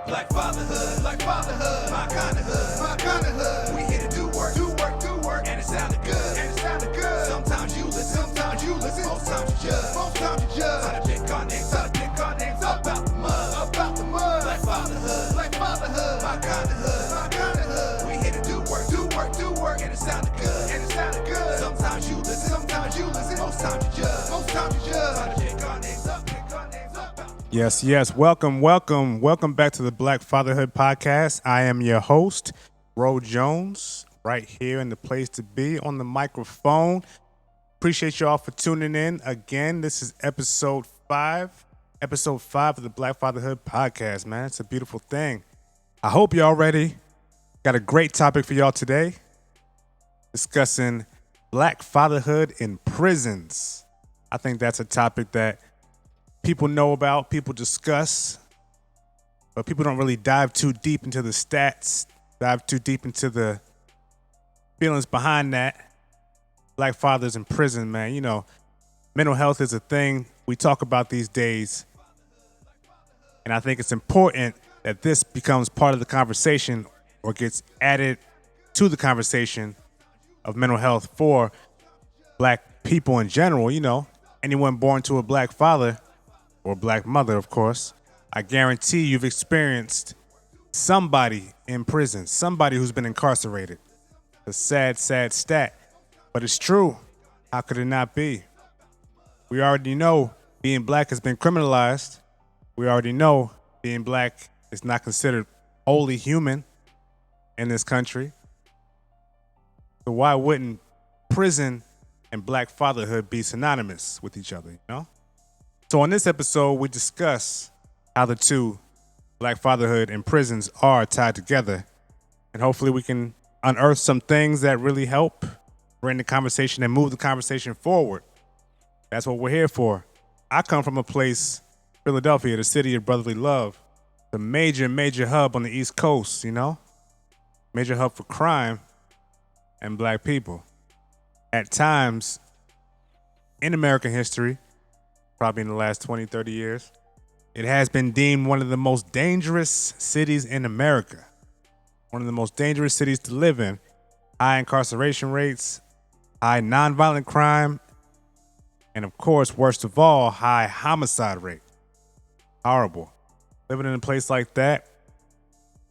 Black fatherhood, my kind of hood. We here to do work, and it sounded good. Sometimes you listen, most times you judge. How to pick our names, about the mud. Black fatherhood, my kind of hood. We here to do work, and it sounded good. Sometimes you listen, most times you judge. How to pick our names up. Yes. Welcome back to the Black Fatherhood Podcast. I am your host, Ro Jones, right here in the place to be on the microphone. Appreciate y'all for tuning in. Again, this is episode 5 of the Black Fatherhood Podcast, man. It's a beautiful thing. I hope y'all ready. Got a great topic for y'all today. Discussing Black fatherhood in prisons. I think that's a topic that people know about, people discuss, but people don't really dive too deep into the stats, dive too deep into the feelings behind that. Black fathers in prison, man. You know, mental health is a thing we talk about these days, and I think it's important that this becomes part of the conversation or gets added to the conversation of mental health for Black people in general. You know, anyone born to a Black father or Black mother, of course, I guarantee you've experienced somebody in prison, somebody who's been incarcerated. A sad stat, but it's true. How could it not be? We already know being Black has been criminalized. We already know being Black is not considered wholly human in this country. So why wouldn't prison and Black fatherhood be synonymous with each other, you know? So on this episode, we discuss how the two, Black fatherhood and prisons, are tied together. And hopefully we can unearth some things that really help bring the conversation and move the conversation forward. That's what we're here for. I come from a place, Philadelphia, the city of brotherly love, the major hub on the East Coast, you know? Major hub for crime and Black people. At times in American history, probably in the last 20, 30 years, it has been deemed one of the most dangerous cities in America. One of the most dangerous cities to live in. High incarceration rates, high nonviolent crime, and of course, worst of all, high homicide rate. Horrible. Living in a place like that,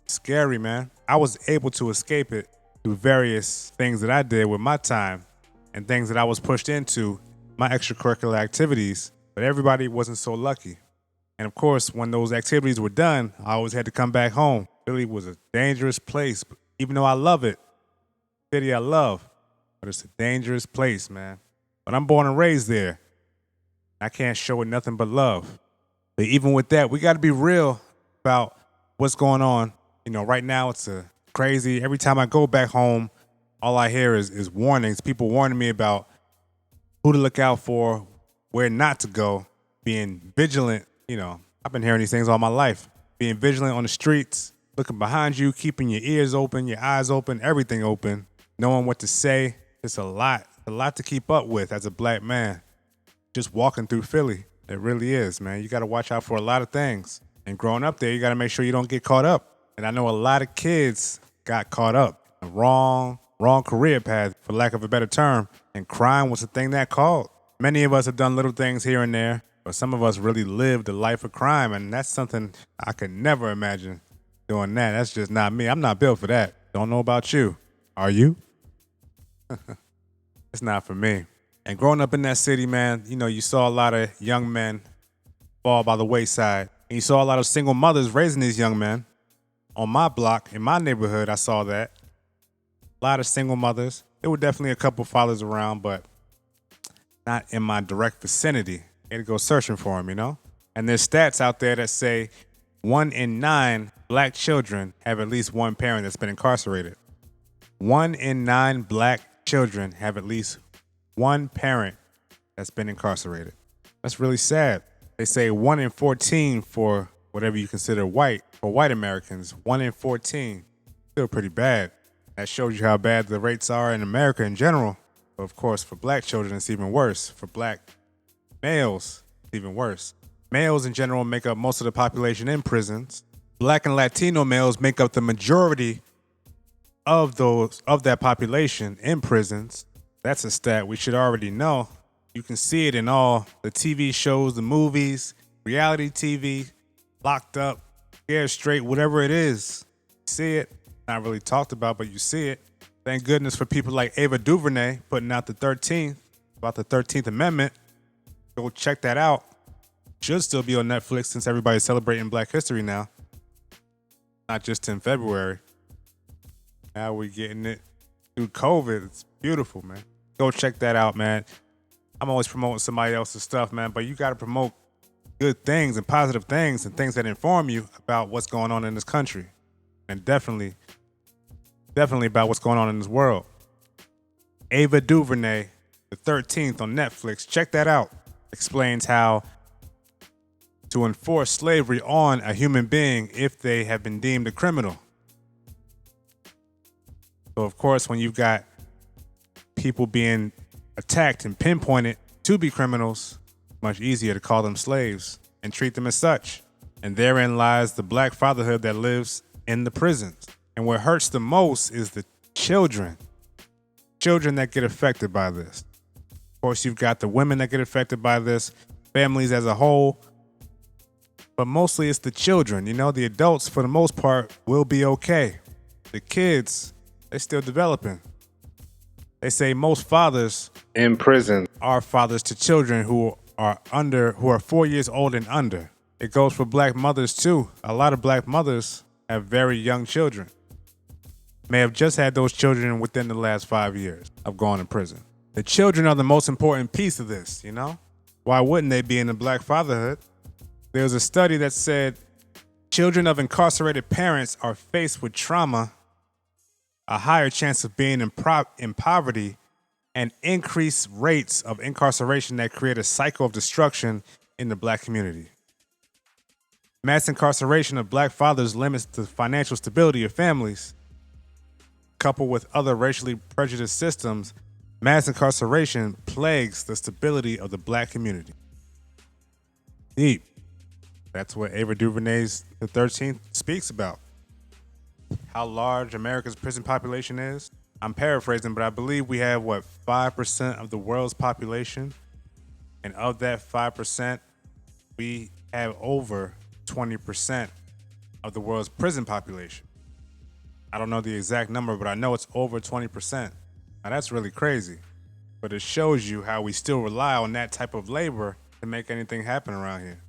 scary, man. I was able to escape it through various things that I did with my time and things that I was pushed into, my extracurricular activities. But everybody wasn't so lucky. And of course, when those activities were done, I always had to come back home. Philly was a dangerous place. Even though I love it, city I love, but it's a dangerous place, man. But I'm born and raised there. I can't show it nothing but love. But even with that, we got to be real about what's going on. You know, right now it's a crazy. Every time I go back home, all I hear is warnings. People warning me about who to look out for, where not to go, being vigilant. You know, I've been hearing these things all my life. Being vigilant on the streets, looking behind you, keeping your ears open, your eyes open, everything open, knowing what to say. It's a lot to keep up with as a Black man. Just walking through Philly, it really is, man. You got to watch out for a lot of things. And growing up there, you got to make sure you don't get caught up. And I know a lot of kids got caught up. The wrong career path, for lack of a better term. And crime was the thing that called. Many of us have done little things here and there, but some of us really lived a life of crime, and that's something I could never imagine doing that. That's just not me. I'm not built for that. Don't know about you. Are you? It's not for me. And growing up in that city, man, you know, you saw a lot of young men fall by the wayside, and you saw a lot of single mothers raising these young men. On my block, in my neighborhood, I saw that. A lot of single mothers. There were definitely a couple fathers around, but not in my direct vicinity. You had to go searching for them, you know? And there's stats out there that say 1 in 9 Black children have at least one parent that's been incarcerated. 1 in 9 Black children have at least one parent that's been incarcerated. That's really sad. They say 1 in 14 for whatever you consider white, for white Americans. 1 in 14. Still pretty bad. That shows you how bad the rates are in America in general. But of course, for Black children, it's even worse. For Black males, it's even worse. Males in general make up most of the population in prisons. Black and Latino males make up the majority of that population in prisons. That's a stat we should already know. You can see it in all the TV shows, the movies, reality TV, Locked Up, Scared Straight, whatever it is. You see it. Not really talked about, but you see it. Thank goodness for people like Ava DuVernay putting out the 13th, about the 13th Amendment. Go check that out. Should still be on Netflix since everybody's celebrating Black History now. Not just in February. Now we're getting it through COVID. It's beautiful, man. Go check that out, man. I'm always promoting somebody else's stuff, man, but you got to promote good things and positive things and things that inform you about what's going on in this country. And definitely about what's going on in this world. Ava DuVernay, the 13th on Netflix. Check that out. Explains how to enforce slavery on a human being if they have been deemed a criminal. So, of course, when you've got people being attacked and pinpointed to be criminals, much easier to call them slaves and treat them as such. And therein lies the Black fatherhood that lives in the prisons. And what hurts the most is the children that get affected by this. Of course, you've got the women that get affected by this, families as a whole, but mostly it's the children. You know, the adults, for the most part, will be okay. The kids, they're still developing. They say most fathers in prison are fathers to children who are 4 years old and under. It goes for Black mothers too. A lot of Black mothers have very young children. May have just had those children within the last 5 years of going to prison. The children are the most important piece of this, you know? Why wouldn't they be in the Black fatherhood? There was a study that said children of incarcerated parents are faced with trauma, a higher chance of being in poverty, and increased rates of incarceration that create a cycle of destruction in the Black community. Mass incarceration of Black fathers limits the financial stability of families. Coupled with other racially prejudiced systems, mass incarceration plagues the stability of the Black community. Deep. That's what Ava DuVernay's The 13th speaks about. How large America's prison population is. I'm paraphrasing, but I believe we have, 5% of the world's population? And of that 5%, we have over 20% of the world's prison population. I don't know the exact number, but I know it's over 20%. Now that's really crazy, but it shows you how we still rely on that type of labor to make anything happen around here.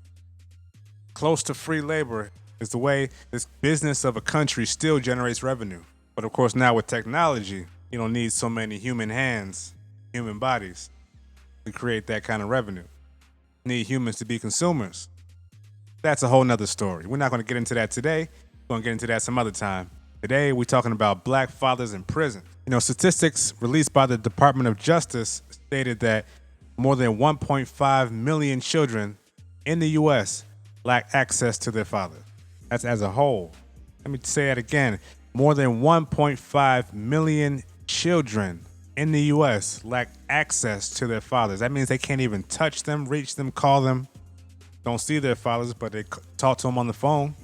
Close to free labor is the way this business of a country still generates revenue. But of course, now with technology, you don't need so many human hands, human bodies to create that kind of revenue. You need humans to be consumers. That's a whole nother story. We're not going to get into that today. We're going to get into that some other time. Today, we're talking about Black fathers in prison. You know, statistics released by the Department of Justice stated that more than 1.5 million children in the U.S. lack access to their father. That's as a whole. Let me say that again. More than 1.5 million children in the U.S. lack access to their fathers. That means they can't even touch them, reach them, call them. Don't see their fathers, but they talk to them on the phone.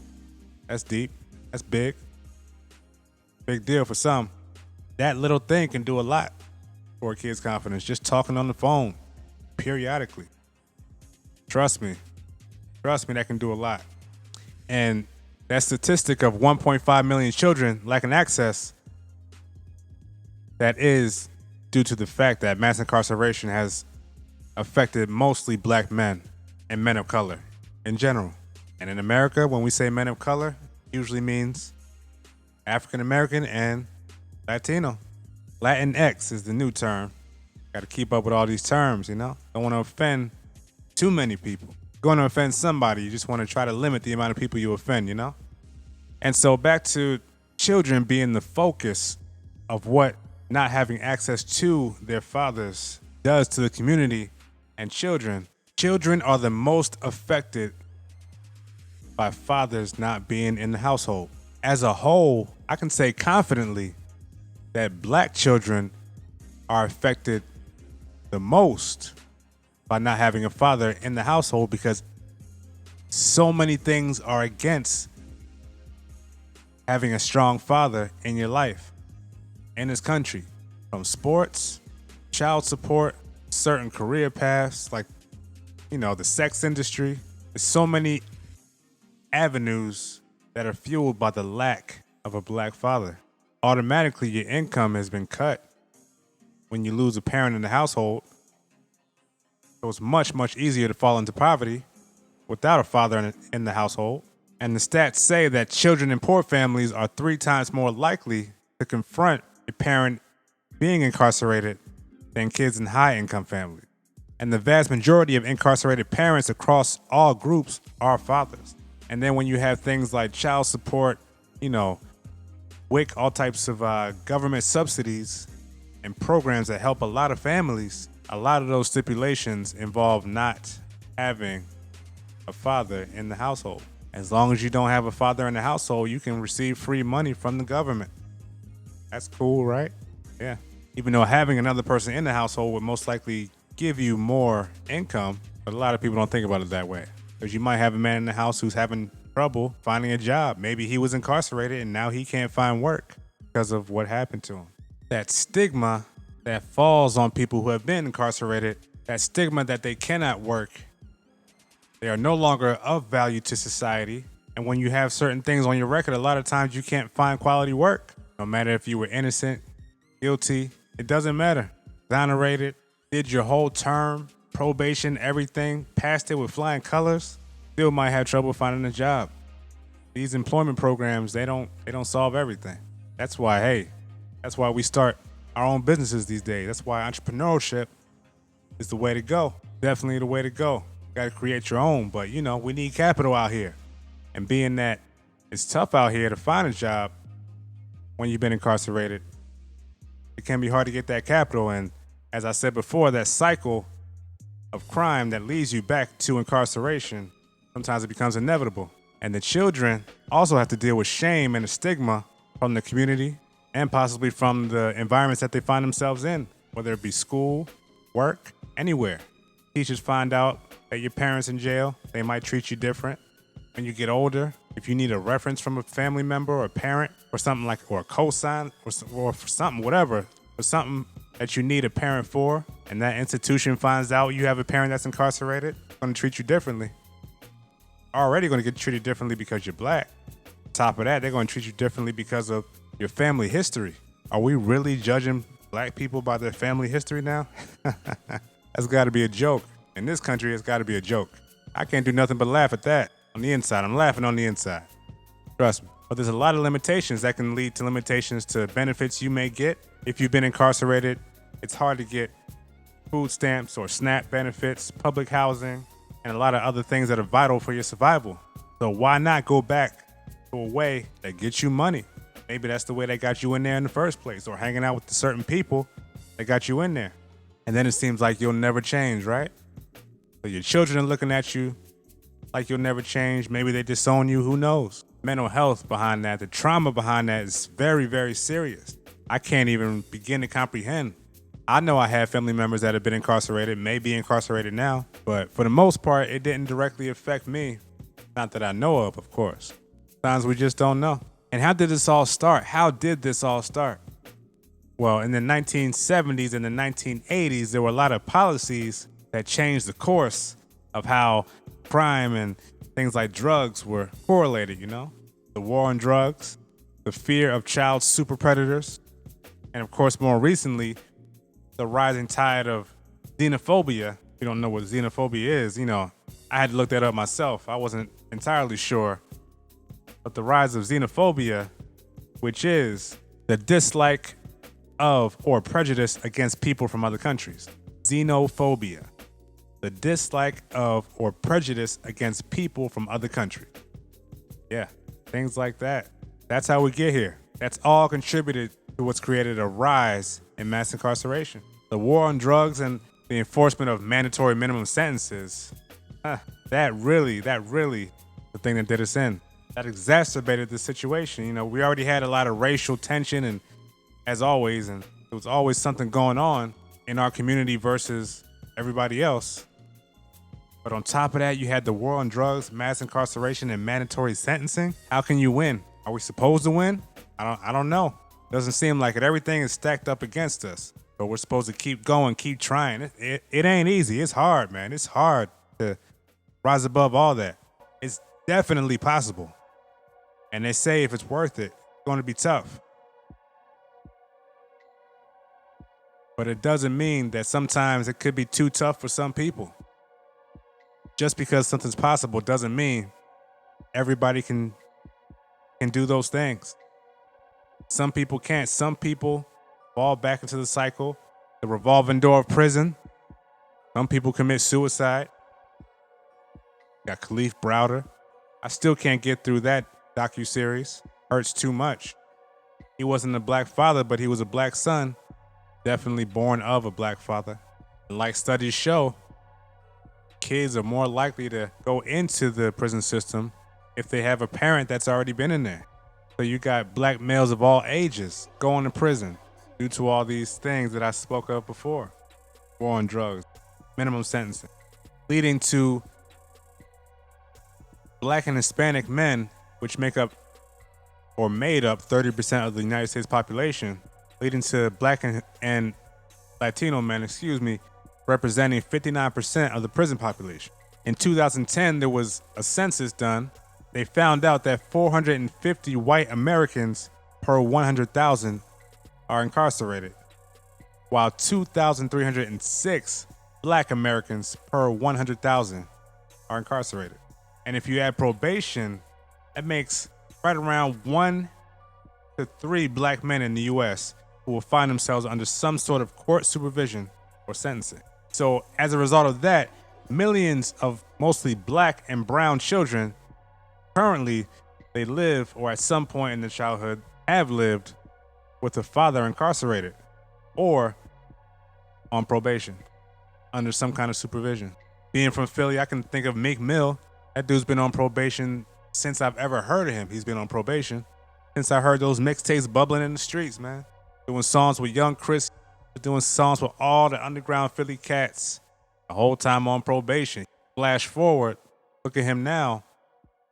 That's deep. That's big. Big deal for some. That little thing can do a lot for a kid's confidence. Just talking on the phone periodically. Trust me, that can do a lot. And that statistic of 1.5 million children lacking access, that is due to the fact that mass incarceration has affected mostly Black men and men of color in general. And in America, when we say men of color, it usually means African American and Latino. Latinx is the new term. Got to keep up with all these terms, you know? Don't want to offend too many people. Going to offend somebody, you just want to try to limit the amount of people you offend, you know? And so back to children being the focus of what not having access to their fathers does to the community and children. Children are the most affected by fathers not being in the household. As a whole, I can say confidently that Black children are affected the most by not having a father in the household because so many things are against having a strong father in your life, in this country, from sports, child support, certain career paths, like, the sex industry. There's so many avenues that are fueled by the lack of a black father. Automatically, your income has been cut when you lose a parent in the household. So it's much, much easier to fall into poverty without a father in the household. And the stats say that children in poor families are 3 times more likely to confront a parent being incarcerated than kids in high-income families. And the vast majority of incarcerated parents across all groups are fathers. And then when you have things like child support, WIC, all types of government subsidies and programs that help a lot of families, a lot of those stipulations involve not having a father in the household. As long as you don't have a father in the household, you can receive free money from the government. That's cool, right? Yeah. Even though having another person in the household would most likely give you more income, but a lot of people don't think about it that way. Because you might have a man in the house who's having trouble finding a job. Maybe he was incarcerated and now he can't find work because of what happened to him. That stigma that falls on people who have been incarcerated, that stigma that they cannot work, they are no longer of value to society. And when you have certain things on your record, a lot of times you can't find quality work. No matter if you were innocent, guilty, it doesn't matter. Exonerated, did your whole term, probation, everything, passed it with flying colors, still might have trouble finding a job. These employment programs, they don't solve everything. That's why we start our own businesses these days. That's why entrepreneurship is the way to go. Definitely the way to go. Got to create your own, but we need capital out here. And being that it's tough out here to find a job when you've been incarcerated, it can be hard to get that capital. And as I said before, that cycle of crime that leads you back to incarceration, sometimes it becomes inevitable. And the children also have to deal with shame and the stigma from the community and possibly from the environments that they find themselves in, whether it be school, work, anywhere. Teachers find out that your parents in jail, they might treat you different. When you get older, if you need a reference from a family member or a parent or something like, or a cosign or for something, whatever, or something that you need a parent for, and that institution finds out you have a parent that's incarcerated, they're going to treat you differently. Already going to get treated differently because you're black. On top of that, they're going to treat you differently because of your family history. Are we really judging black people by their family history now? That's got to be a joke. In this country, it's got to be a joke. I can't do nothing but laugh at that. On the inside, I'm laughing on the inside. Trust me. But there's a lot of limitations that can lead to limitations to benefits you may get. If you've been incarcerated, it's hard to get food stamps or SNAP benefits, public housing, and a lot of other things that are vital for your survival. So why not go back to a way that gets you money? Maybe that's the way they got you in there in the first place, or hanging out with the certain people that got you in there. And then it seems like you'll never change, right? So your children are looking at you like you'll never change. Maybe they disown you, who knows? Mental health behind that, the trauma behind that is very, very serious. I can't even begin to comprehend. I know I have family members that have been incarcerated, may be incarcerated now, but for the most part, it didn't directly affect me. Not that I know of course. Sometimes we just don't know. And how did this all start? Well, in the 1970s and the 1980s, there were a lot of policies that changed the course of how crime and things like drugs were correlated, The war on drugs, the fear of child super predators, and of course, more recently, the rising tide of xenophobia. If you don't know what xenophobia is, I had to look that up myself. I wasn't entirely sure. But the rise of xenophobia, which is the dislike of or prejudice against people from other countries. Xenophobia, the dislike of or prejudice against people from other countries. Yeah, things like that. That's how we get here. That's all contributed to what's created a rise in mass incarceration. The war on drugs and the enforcement of mandatory minimum sentences, that really, the thing that did us in. That exacerbated the situation. We already had a lot of racial tension, and as always, and there was always something going on in our community versus everybody else. But on top of that, you had the war on drugs, mass incarceration, and mandatory sentencing. How can you win? Are we supposed to win? I don't know. Doesn't seem like it. Everything is stacked up against us. But we're supposed to keep going, keep trying. It ain't easy. It's hard, man. It's hard to rise above all that. It's definitely possible. And they say if it's worth it, it's going to be tough. But it doesn't mean that sometimes it could be too tough for some people. Just because something's possible doesn't mean everybody can do those things. Some people can't. Some people fall back into the cycle, the revolving door of prison. Some people commit suicide. Got Khalif Browder. I still can't get through that docuseries. Hurts too much. He wasn't a black father, but he was a black son. Definitely born of a black father. And like studies show, kids are more likely to go into the prison system if they have a parent that's already been in there. So you got black males of all ages going to prison due to all these things that I spoke of before. War on drugs, minimum sentencing, leading to black and Hispanic men, which make up or made up 30% of the United States population, leading to black and Latino men, representing 59% of the prison population. In 2010, there was a census done. They found out that 450 white Americans per 100,000 are incarcerated, while 2,306 black Americans per 100,000 are incarcerated. And if you add probation, that makes right around 1 to 3 black men in the U.S. who will find themselves under some sort of court supervision or sentencing. So as a result of that, millions of mostly black and brown children currently, they live, or at some point in their childhood, have lived with a father incarcerated or on probation under some kind of supervision. Being from Philly, I can think of Meek Mill. That dude's been on probation since I've ever heard of him. He's been on probation since I heard those mixtapes bubbling in the streets, man. Doing songs with Young Chris, doing songs with all the underground Philly cats, the whole time on probation. Flash forward, look at him now,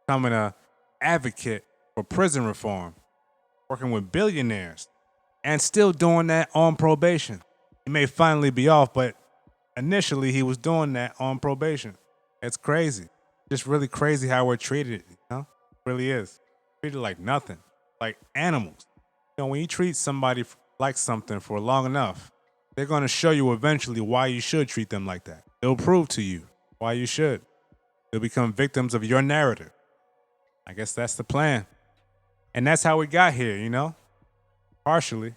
becoming an advocate for prison reform, working with billionaires, and still doing that on probation. He may finally be off, but initially he was doing that on probation. It's crazy. Just really crazy how we're treated, you know? It really is. Treated like nothing, like animals. You know, when you treat somebody like something for long enough, they're going to show you eventually why you should treat them like that. They'll prove to you why you should. They'll become victims of your narrative. I guess that's the plan. And that's how we got here, you know? Partially.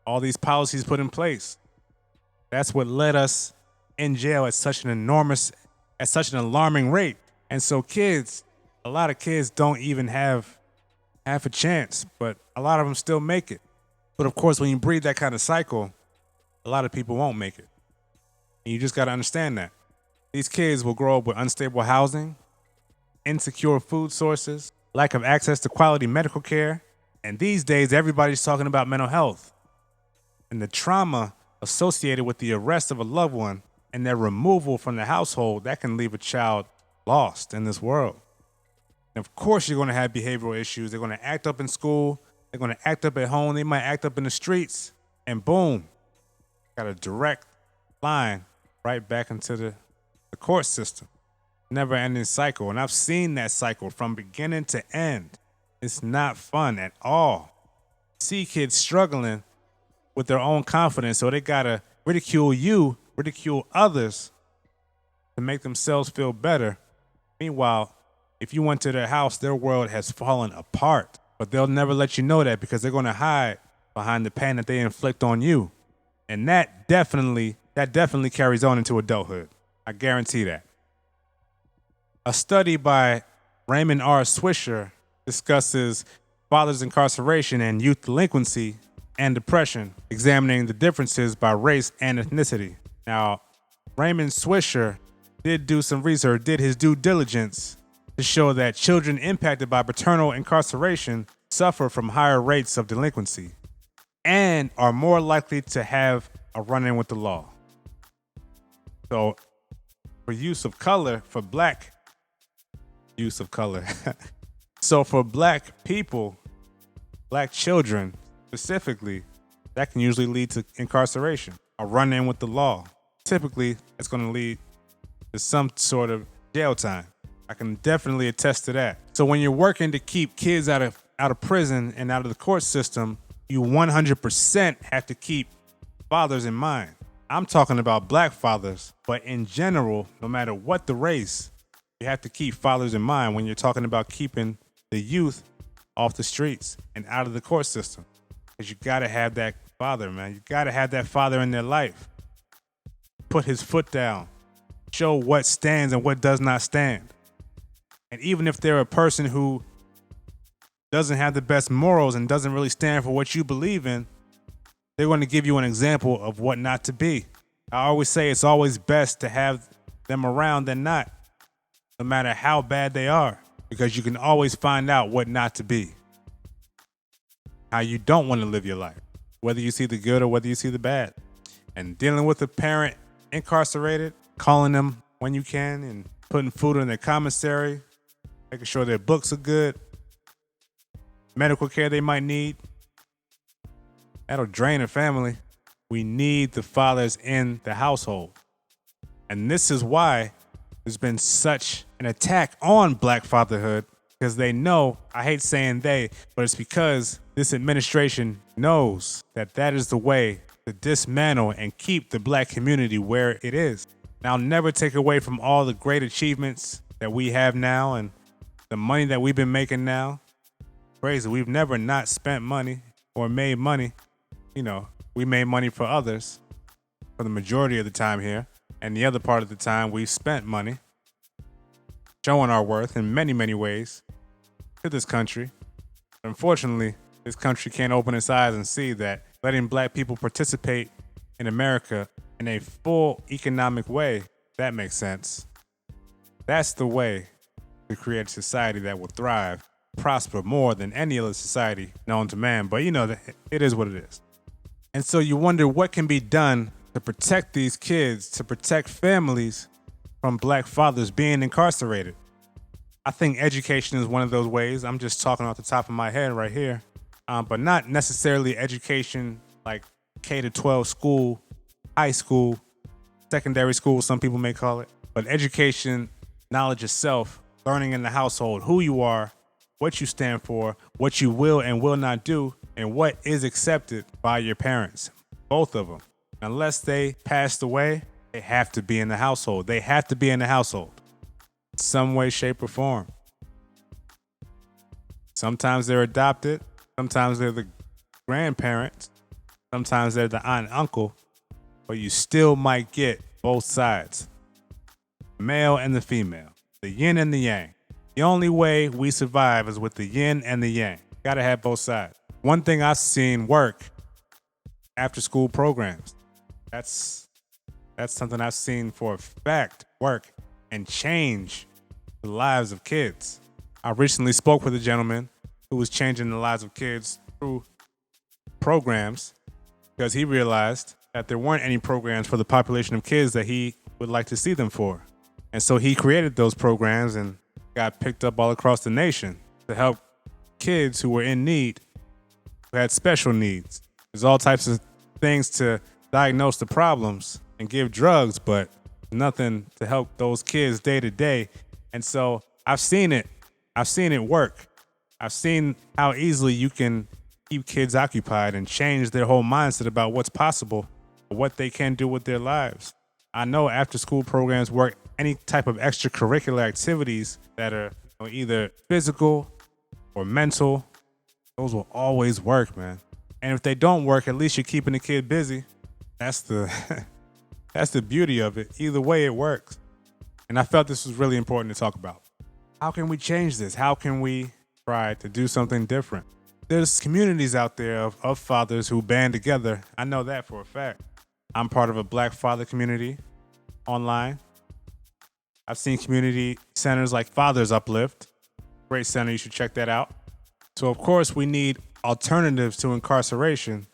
All these policies put in place. That's what led us in jail at such an alarming rate. And so kids, a lot of kids don't even have half a chance, but a lot of them still make it. But of course, when you breed that kind of cycle, a lot of people won't make it. And you just got to understand that. These kids will grow up with unstable housing, insecure food sources, lack of access to quality medical care. And these days, everybody's talking about mental health. And the trauma associated with the arrest of a loved one and their removal from the household, that can leave a child lost in this world. And of course, you're going to have behavioral issues. They're going to act up in school. They're going to act up at home. They might act up in the streets. And boom, got a direct line right back into the court system. Never ending cycle. And I've seen that cycle from beginning to end. It's not fun at all. See kids struggling with their own confidence, so they got to ridicule you, ridicule others to make themselves feel better. Meanwhile, if you went to their house, their world has fallen apart. But they'll never let you know that because they're going to hide behind the pain that they inflict on you. And that definitely carries on into adulthood. I guarantee that. A study by Raymond R. Swisher discusses fathers' incarceration and youth delinquency and depression, examining the differences by race and ethnicity. Now, Raymond Swisher did do some research, did his due diligence to show that children impacted by paternal incarceration suffer from higher rates of delinquency and are more likely to have a run-in with the law. So for use of color, for black use of color, so for black people, black children specifically, that can usually lead to incarceration, a run-in with the law. Typically, it's going to lead to some sort of jail time. I can definitely attest to that. So when you're working to keep kids out of prison and out of the court system, you 100% have to keep fathers in mind. I'm talking about black fathers, but in general, no matter what the race, you have to keep fathers in mind when you're talking about keeping the youth off the streets and out of the court system. Because you got to have that father, man. You got to have that father in their life. Put his foot down. Show what stands and what does not stand. And even if they're a person who doesn't have the best morals and doesn't really stand for what you believe in, they're going to give you an example of what not to be. I always say it's always best to have them around than not, no matter how bad they are, because you can always find out what not to be, how you don't want to live your life, whether you see the good or whether you see the bad. And dealing with a parent incarcerated, calling them when you can and putting food in their commissary, making sure their books are good, medical care they might need, that'll drain a family. We need the fathers in the household. And this is why there's been such an attack on black fatherhood, because they know, I hate saying they, but it's because this administration knows that that is the way to dismantle and keep the black community where it is. And I'll never take away from all the great achievements that we have now and the money that we've been making now. Crazy, we've never not spent money or made money. You know, we made money for others for the majority of the time here. And the other part of the time we've spent money showing our worth in many, many ways to this country. Unfortunately, this country can't open its eyes and see that letting black people participate in America in a full economic way, that makes sense. That's the way to create a society that will thrive, prosper more than any other society known to man. But you know, it is what it is. And so you wonder what can be done to protect these kids, to protect families from black fathers being incarcerated. I think education is one of those ways. I'm just talking off the top of my head right here. But not necessarily education like K-12 school, high school, secondary school, some people may call it. But education, knowledge itself, learning in the household, who you are, what you stand for, what you will and will not do, and what is accepted by your parents, both of them. Unless they passed away, they have to be in the household. They have to be in the household, some way, shape, or form. Sometimes they're adopted. Sometimes they're the grandparents. Sometimes they're the aunt and uncle. But you still might get both sides, the male and the female, the yin and the yang. The only way we survive is with the yin and the yang. Gotta have both sides. One thing I've seen work, after school programs. That's something I've seen for a fact work and change the lives of kids. I recently spoke with a gentleman who was changing the lives of kids through programs because he realized that there weren't any programs for the population of kids that he would like to see them for. And so he created those programs and got picked up all across the nation to help kids who were in need, who had special needs. There's all types of things to diagnose the problems and give drugs, but nothing to help those kids day to day. And so I've seen it. I've seen it work. I've seen how easily you can keep kids occupied and change their whole mindset about what's possible, what they can do with their lives. I know after school programs work, any type of extracurricular activities that are either physical or mental, those will always work, man. And if they don't work, at least you're keeping the kid busy. That's the that's the beauty of it. Either way, it works. And I felt this was really important to talk about. How can we change this? How can we try to do something different? There's communities out there of fathers who band together. I know that for a fact. I'm part of a black father community online. I've seen community centers like Fathers Uplift. Great center, you should check that out. So of course we need alternatives to incarceration.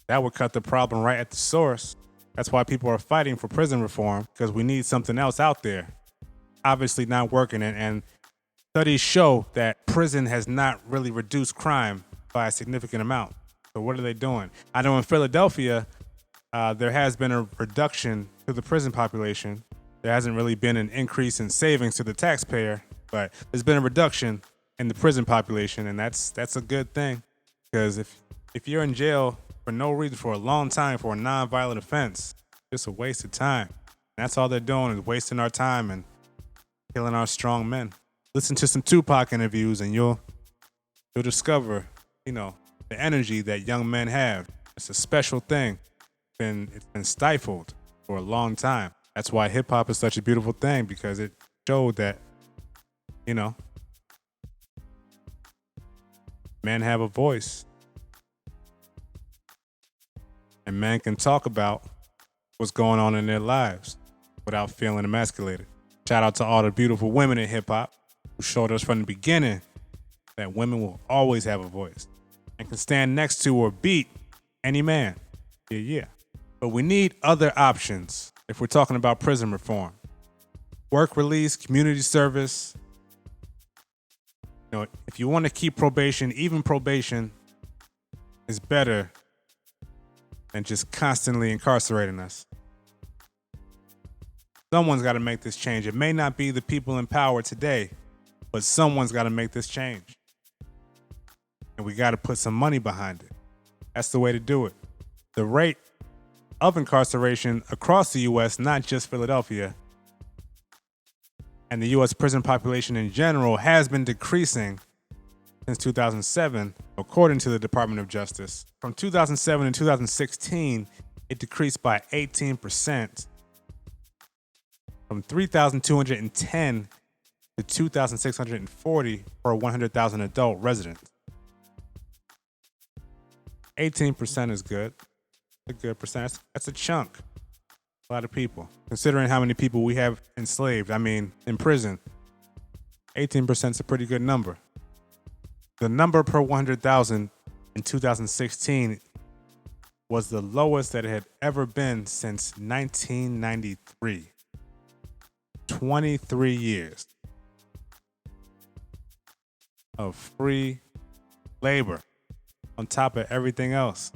That would cut the problem right at the source. That's why people are fighting for prison reform, because we need something else out there. Obviously not working, and Studies show that prison has not really reduced crime by a significant amount. So what are they doing? I know in Philadelphia, there has been a reduction to the prison population. There hasn't really been an increase in savings to the taxpayer, but there's been a reduction in the prison population, and that's a good thing. Because if you're in jail for no reason for a long time for a non-violent offense, it's a waste of time. And that's all they're doing is wasting our time and killing our strong men. Listen to some Tupac interviews, and you'll discover, the energy that young men have. It's a special thing. It's been stifled for a long time. That's why hip hop is such a beautiful thing, because it showed that, men have a voice. And men can talk about what's going on in their lives without feeling emasculated. Shout out to all the beautiful women in hip hop who showed us from the beginning that women will always have a voice and can stand next to or beat any man. Yeah. But we need other options if we're talking about prison reform. Work release, community service. If you want to keep probation, even probation is better than just constantly incarcerating us. Someone's got to make this change. It may not be the people in power today, but someone's got to make this change. And we got to put some money behind it. That's the way to do it. The rate of incarceration across the U.S., not just Philadelphia, and the U.S. prison population in general has been decreasing since 2007, according to the Department of Justice. From 2007 to 2016, it decreased by 18%, from 3,210 to 2,640 per 100,000 adult residents. 18% is good. A good percent. That's a chunk. A lot of people. Considering how many people we have enslaved, in prison, 18% is a pretty good number. The number per 100,000 in 2016 was the lowest that it had ever been since 1993. 23 years of free labor on top of everything else.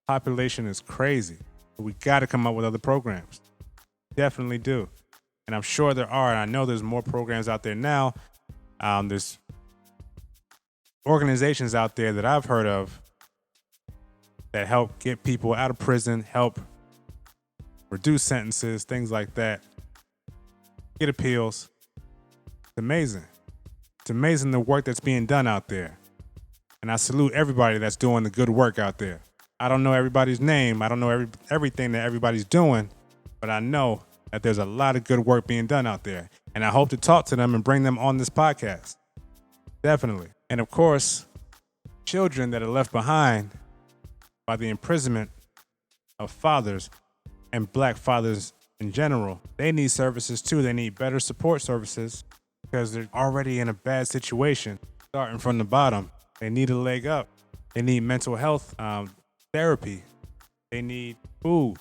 Population is crazy. We got to come up with other programs. Definitely do. And I'm sure there are. And I know there's more programs out there now. There's organizations out there that I've heard of that help get people out of prison, help reduce sentences, things like that, get appeals. It's amazing. It's amazing the work that's being done out there. And I salute everybody that's doing the good work out there. I don't know everybody's name. I don't know everything that everybody's doing, but I know that there's a lot of good work being done out there. And I hope to talk to them and bring them on this podcast. Definitely. And of course, children that are left behind by the imprisonment of fathers and black fathers in general, they need services too. They need better support services because they're already in a bad situation, starting from the bottom. They need a leg up. They need mental health therapy. They need food,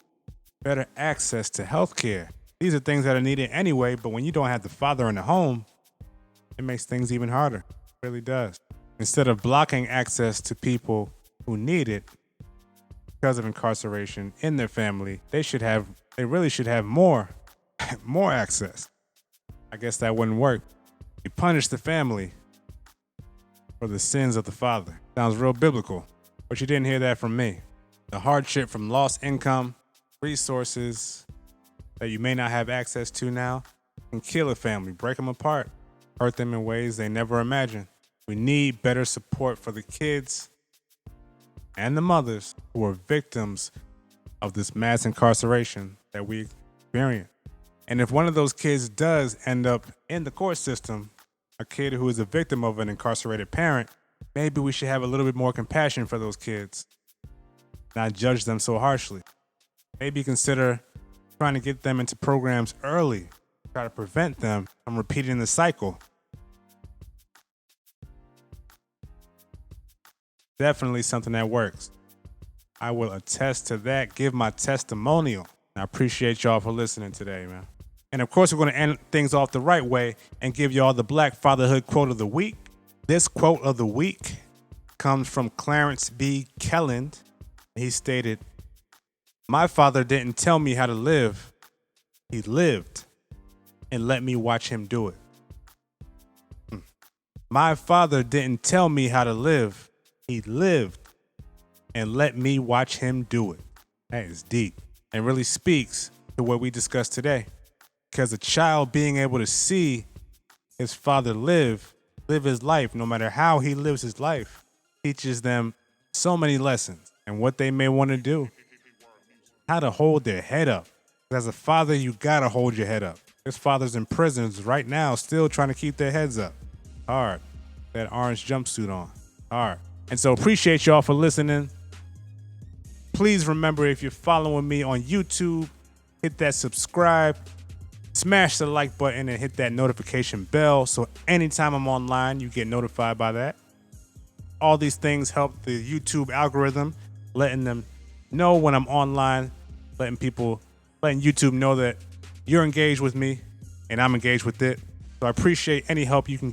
better access to health care. These are things that are needed anyway, but when you don't have the father in the home, it makes things even harder. It really does. Instead of blocking access to people who need it because of incarceration in their family, they really should have more access. I guess that wouldn't work. You punish the family for the sins of the father. Sounds real biblical, but you didn't hear that from me. The hardship from lost income, resources that you may not have access to now can kill a family, break them apart, hurt them in ways they never imagined. We need better support for the kids and the mothers who are victims of this mass incarceration that we experience. And if one of those kids does end up in the court system, a kid who is a victim of an incarcerated parent, maybe we should have a little bit more compassion for those kids, not judge them so harshly. Maybe consider trying to get them into programs early, try to prevent them from repeating the cycle. Definitely something that works. I will attest to that, give my testimonial. I appreciate y'all for listening today, man. And of course, we're going to end things off the right way and give y'all the Black Fatherhood quote of the week. This quote of the week comes from Clarence B. Kelland. He stated, "My father didn't tell me how to live. He lived and let me watch him do it." My father didn't tell me how to live. He lived and let me watch him do it. That is deep and really speaks to what we discussed today. Because a child being able to see his father live his life, no matter how he lives his life, teaches them so many lessons and what they may want to do. How to hold their head up. As a father, you gotta hold your head up. There's fathers in prisons right now still trying to keep their heads up. Hard. That orange jumpsuit on. Hard. And so appreciate y'all for listening. Please remember, if you're following me on YouTube, hit that subscribe, smash the like button, and hit that notification bell so anytime I'm online, you get notified by that. All these things help the YouTube algorithm, letting them know when I'm online, letting YouTube know that you're engaged with me and I'm engaged with it. So I appreciate any help you can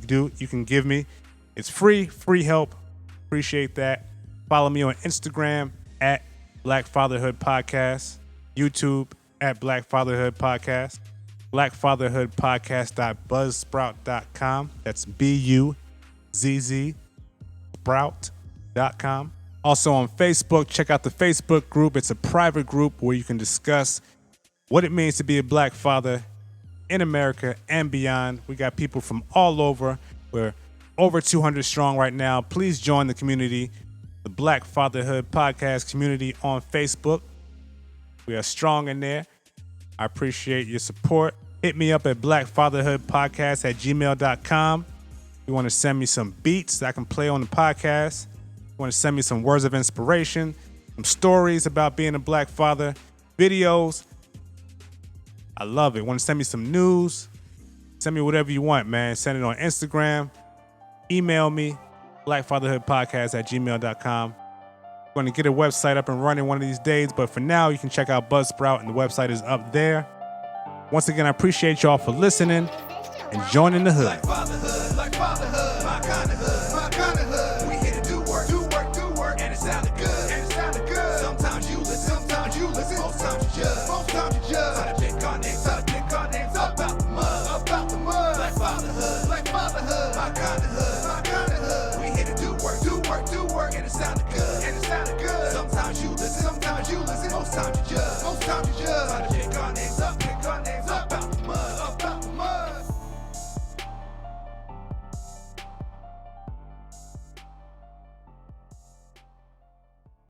give me. It's free help. Appreciate that. Follow me on Instagram at Black Fatherhood Podcast, YouTube at Black Fatherhood Podcast, blackfatherhoodpodcast.buzzsprout.com. That's BUZZ sprout.com. Also on Facebook, check out the Facebook group. It's a private group where you can discuss what it means to be a black father in America and beyond. We got people from all over. We're over 200 strong right now. Please join the community, the Black Fatherhood Podcast community on Facebook. We are strong in there. I appreciate your support. Hit me up at blackfatherhoodpodcast@gmail.com. You want to send me some beats that I can play on the podcast. You want to send me some words of inspiration, some stories about being a black father, videos. I love it. Want to send me some news? Send me whatever you want, man. Send it on Instagram. Email me, blackfatherhoodpodcast@gmail.com. I'm going to get a website up and running one of these days, but for now, you can check out Buzzsprout, and the website is up there. Once again, I appreciate y'all for listening and joining the hood.